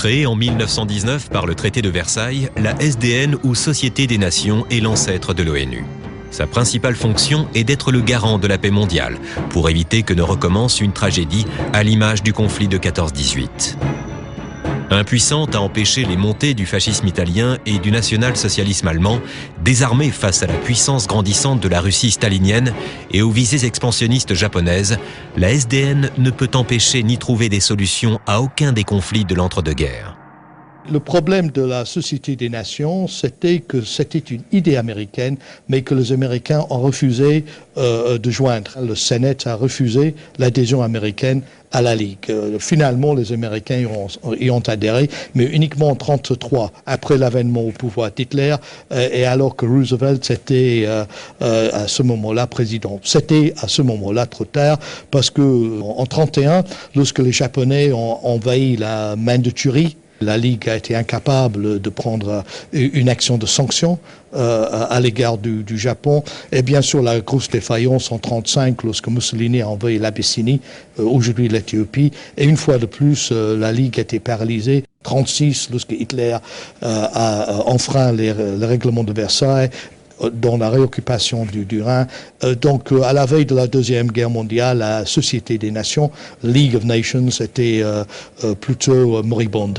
Créée en 1919 par le traité de Versailles, la SDN ou Société des Nations est l'ancêtre de l'ONU. Sa principale fonction est d'être le garant de la paix mondiale, pour éviter que ne recommence une tragédie à l'image du conflit de 14-18. Impuissante à empêcher les montées du fascisme italien et du national-socialisme allemand, désarmée face à la puissance grandissante de la Russie stalinienne et aux visées expansionnistes japonaises, la SDN ne peut empêcher ni trouver des solutions à aucun des conflits de l'entre-deux-guerres. Le problème de la Société des Nations, c'était que c'était une idée américaine, mais que les Américains ont refusé de joindre. Le Sénat a refusé l'adhésion américaine à la Ligue. Finalement, les Américains y ont adhéré, mais uniquement en 1933, après l'avènement au pouvoir d'Hitler, et alors que Roosevelt était à ce moment-là président. C'était à ce moment-là trop tard, parce que en 1931, lorsque les Japonais ont envahi la Mandchourie, la Ligue a été incapable de prendre une action de sanction à l'égard du Japon. Et bien sûr, la grosse défaillance en 1935, lorsque Mussolini a envahi l'Abyssinie, aujourd'hui l'Éthiopie. Et une fois de plus, la Ligue a été paralysée. 1936, lorsque Hitler a enfreint les règlements de Versailles, dans la réoccupation du Rhin. Donc, à la veille de la Deuxième Guerre mondiale, la Société des Nations, League of Nations, était plutôt moribonde.